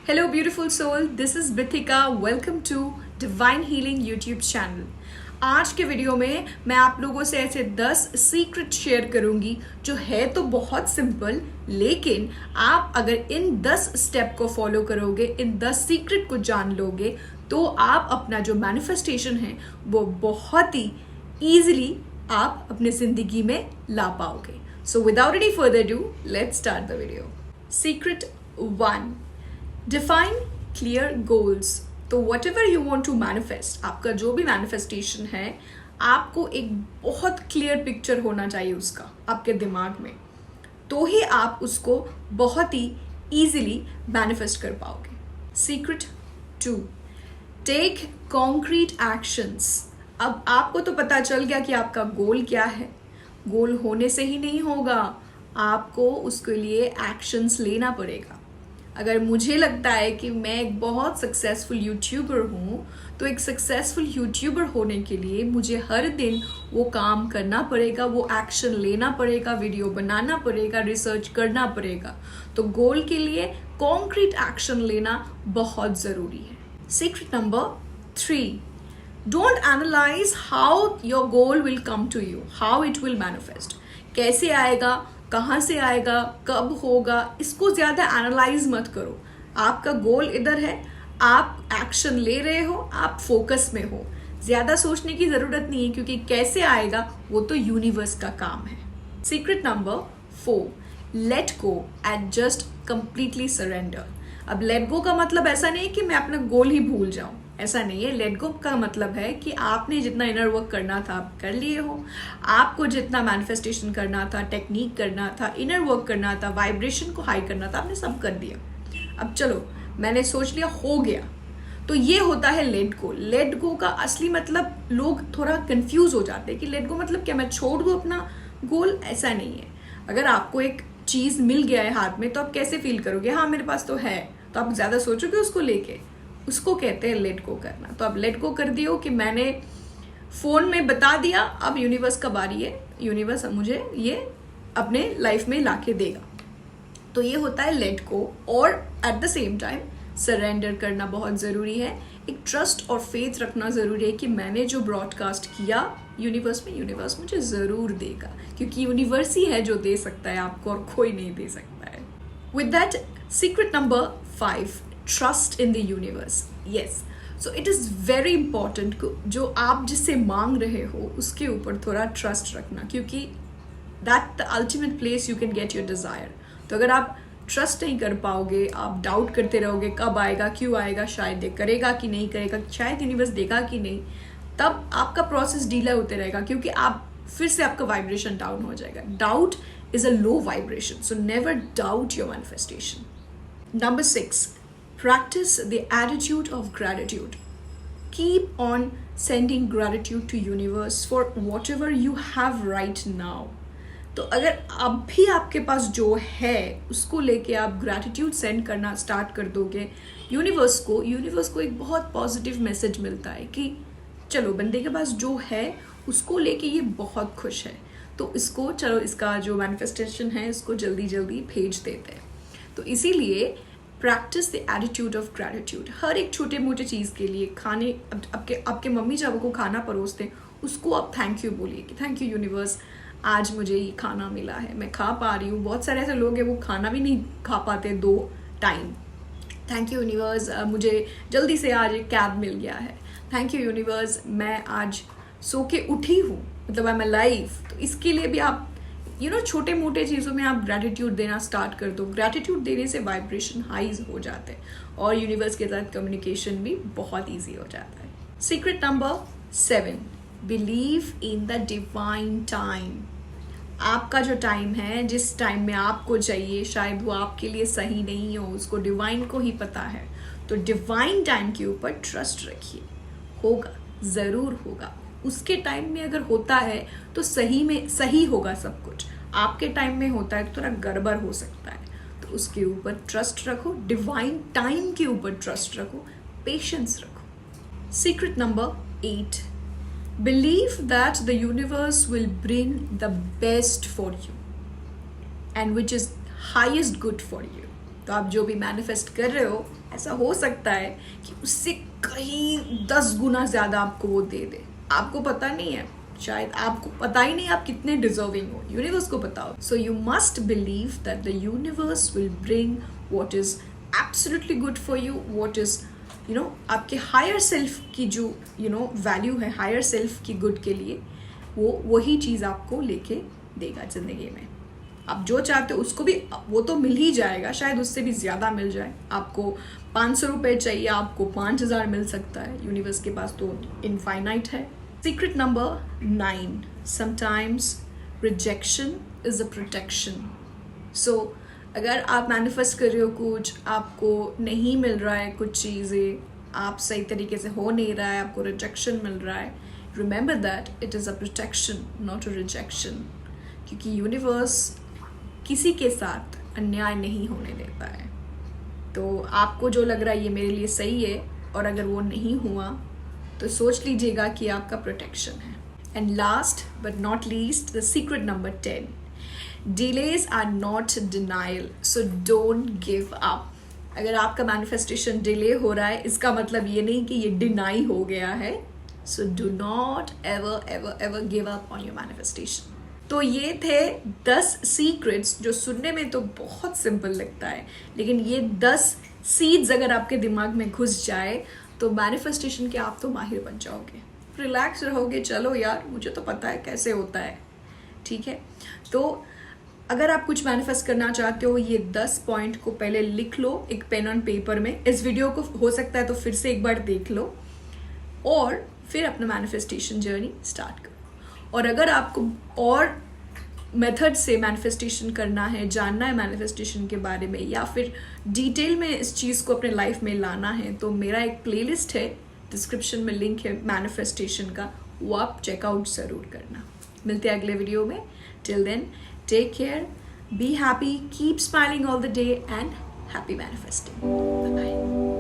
Hello, beautiful soul. This is Bithika. Welcome to Divine Healing YouTube channel. आज के video में मैं आप लोगों से ऐसे 10 सीक्रेट शेयर करूंगी जो है तो बहुत सिंपल, लेकिन आप अगर इन 10 स्टेप को फॉलो करोगे, इन 10 सीक्रेट को जान लोगे, तो आप अपना जो मैनिफेस्टेशन है वो बहुत ही ईजिली आप अपने जिंदगी में ला पाओगे. So without any further do, let's start the video. Secret 1, define clear goals. तो whatever you want to manifest, आपका जो भी मैनिफेस्टेशन है, आपको एक बहुत क्लियर पिक्चर होना चाहिए उसका आपके दिमाग में, तो ही आप उसको बहुत ही ईजिली मैनिफेस्ट कर पाओगे. Secret 2, take concrete actions. अब आपको तो पता चल गया कि आपका गोल क्या है. गोल होने से ही नहीं होगा, आपको उसके लिए एक्शंस लेना पड़ेगा. अगर मुझे लगता है कि मैं एक बहुत सक्सेसफुल यूट्यूबर हूँ, तो एक सक्सेसफुल यूट्यूबर होने के लिए मुझे हर दिन वो काम करना पड़ेगा, वो एक्शन लेना पड़ेगा, वीडियो बनाना पड़ेगा, रिसर्च करना पड़ेगा. तो गोल के लिए कॉन्क्रीट एक्शन लेना बहुत ज़रूरी है. Secret number 3, don't analyse how your goal will come to you, how it will manifest. कैसे आएगा, कहाँ से आएगा, कब होगा, इसको ज़्यादा एनालाइज मत करो. आपका गोल इधर है, आप एक्शन ले रहे हो, आप फोकस में हो. ज़्यादा सोचने की ज़रूरत नहीं है, क्योंकि कैसे आएगा वो तो यूनिवर्स का काम है. Secret number 4, let go and just completely surrender. अब लेट गो का मतलब ऐसा नहीं है कि मैं अपना गोल ही भूल जाऊं, ऐसा नहीं है. लेट गो का मतलब है कि आपने जितना इनर वर्क करना था आप कर लिए हो. आपको जितना मैनिफेस्टेशन करना था, टेक्निक करना था, इनर वर्क करना था, वाइब्रेशन को हाई करना था, आपने सब कर दिया. अब चलो, मैंने सोच लिया, हो गया. तो ये होता है लेट गो. लेट गो का असली मतलब लोग थोड़ा कंफ्यूज हो जाते हैं कि लेट गो मतलब क्या, मैं छोड़ दूँ अपना गोल. ऐसा नहीं है. अगर आपको एक चीज़ मिल गया है हाथ में, तो आप कैसे फील करोगे, हाँ मेरे पास तो है, तो आप ज़्यादा सोचोगे उसको लेके. उसको कहते हैं लेट गो करना. तो आप लेट गो कर दियो कि मैंने फ़ोन में बता दिया, अब यूनिवर्स का बारी है, यूनिवर्स मुझे ये अपने लाइफ में लाके देगा. तो ये होता है लेट गो. और at the same time surrender करना बहुत ज़रूरी है. एक ट्रस्ट और फेथ रखना ज़रूरी है कि मैंने जो ब्रॉडकास्ट किया यूनिवर्स में, यूनिवर्स मुझे ज़रूर देगा, क्योंकि यूनिवर्स ही है जो दे सकता है आपको, और कोई नहीं दे सकता है. With that, secret number 5, trust in the universe. Yes, so it is very important जो आप जिससे मांग रहे हो उसके ऊपर थोड़ा ट्रस्ट रखना, क्योंकि that the ultimate place you can get your desire. तो अगर आप ट्रस्ट नहीं कर पाओगे, आप डाउट करते रहोगे कब आएगा, क्यों आएगा, शायद ये करेगा कि नहीं करेगा, शायद यूनिवर्स देगा कि नहीं, तब आपका प्रोसेस डीले होते रहेगा, क्योंकि आप फिर से आपका वाइब्रेशन डाउन हो जाएगा. Doubt is a low vibration, so never doubt your manifestation. Number 6, practice the attitude of gratitude. Keep on sending gratitude to universe for whatever you have right now. तो अगर अब भी आपके पास जो है उसको लेके आप ग्रैटिट्यूड सेंड करना स्टार्ट कर दोगे यूनिवर्स को एक बहुत पॉजिटिव मैसेज मिलता है कि चलो, बंदे के पास जो है उसको लेके ये बहुत खुश है, तो इसको चलो, इसका जो मैनिफेस्टेशन है इसको जल्दी जल्दी भेज देते हैं. तो इसीलिए practice the attitude of gratitude. हर एक छोटे मोटे चीज़ के लिए, खाने, आपके मम्मी जब आपको खाना परोसते हैं उसको आप थैंक यू बोलिए कि थैंक यू यूनिवर्स, आज मुझे ये खाना मिला है, मैं खा पा रही हूँ. बहुत सारे ऐसे लोग हैं वो खाना भी नहीं खा पाते 2 टाइम. थैंक यू यूनिवर्स, मुझे जल्दी से आज एक कैब मिल गया है. थैंक यू यूनिवर्स, मैं आज सो के उठी हूँ, मतलब आई एम अलाइव. तो इसके लिए भी आप छोटे मोटे चीज़ों में आप ग्रैटिट्यूड देना स्टार्ट कर दो. ग्रैटिट्यूड देने से वाइब्रेशन हाइज हो जाते हैं और यूनिवर्स के साथ कम्युनिकेशन भी बहुत ईजी हो जाता है. Secret number 7, believe in the divine time. आपका जो टाइम है, जिस टाइम में आपको चाहिए, शायद वो आपके लिए सही नहीं हो, उसको डिवाइन को ही पता है. तो डिवाइन टाइम के ऊपर ट्रस्ट रखिए, होगा, ज़रूर होगा. उसके टाइम में अगर होता है तो सही होगा सब कुछ. आपके टाइम में होता है तो थोड़ा गड़बड़ हो सकता है. तो उसके ऊपर ट्रस्ट रखो, डिवाइन टाइम के ऊपर ट्रस्ट रखो, पेशेंस रखो. Secret number 8, believe that the universe will bring the best for you and which is highest good for you. तो आप जो भी मैनिफेस्ट कर रहे हो, ऐसा हो सकता है कि उससे कहीं 10 गुना ज़्यादा आपको वो दे दे। आपको पता नहीं है, शायद आपको पता ही नहीं आप कितने डिजर्विंग हो, यूनिवर्स को पता हो। So you must believe that the universe will bring what is absolutely good for you, what is आपके हायर सेल्फ की जो वैल्यू है, हायर सेल्फ की गुड के लिए, वही चीज़ आपको लेके देगा ज़िंदगी में। आप जो चाहते हो उसको भी वो तो मिल ही जाएगा, शायद उससे भी ज़्यादा मिल जाए। आपको 500 रुपये चाहिए, आपको 5000 मिल सकता है, यूनिवर्स के पास तो इनफाइनाइट है। Secret number 9, sometimes rejection is a protection. So अगर आप मैनिफेस्ट कर रहे हो कुछ, आपको नहीं मिल रहा है कुछ चीज़ें, आप सही तरीके से हो नहीं रहा है, आपको रिजेक्शन मिल रहा है, remember that it is a protection not a rejection, क्योंकि यूनिवर्स किसी के साथ अन्याय नहीं होने देता है। तो आपको जो लग रहा है ये मेरे लिए सही है, और अगर वो नहीं हुआ तो सोच लीजिएगा कि आपका प्रोटेक्शन है। And last but not least, the secret number 10, delays are not denial, so don't give up. अगर आपका मैनिफेस्टेशन डिले हो रहा है, इसका मतलब ये नहीं कि ये डिनाई हो गया है। So do not ever ever ever give up on your manifestation. तो ये थे 10 सीक्रेट्स जो सुनने में तो बहुत सिंपल लगता है, लेकिन ये 10 सीड्स अगर आपके दिमाग में घुस जाए तो मैनिफेस्टेशन के आप तो माहिर बन जाओगे, रिलैक्स रहोगे। चलो यार, मुझे तो पता है कैसे होता है, ठीक है। तो अगर आप कुछ मैनिफेस्ट करना चाहते हो, ये 10 पॉइंट को पहले लिख लो एक पेन ऑन पेपर में। इस वीडियो को हो सकता है तो फिर से एक बार देख लो, और फिर अपना मैनिफेस्टेशन जर्नी स्टार्ट करो। और अगर आपको और मेथड से मैनिफेस्टेशन करना है, जानना है मैनिफेस्टेशन के बारे में, या फिर डिटेल में इस चीज़ को अपने लाइफ में लाना है, तो मेरा एक प्लेलिस्ट है, डिस्क्रिप्शन में लिंक है मैनिफेस्टेशन का, वो आप चेकआउट ज़रूर करना। मिलते हैं अगले वीडियो में। Till then, take care, be happy, keep smiling all the day, and happy manifesting. Bye bye.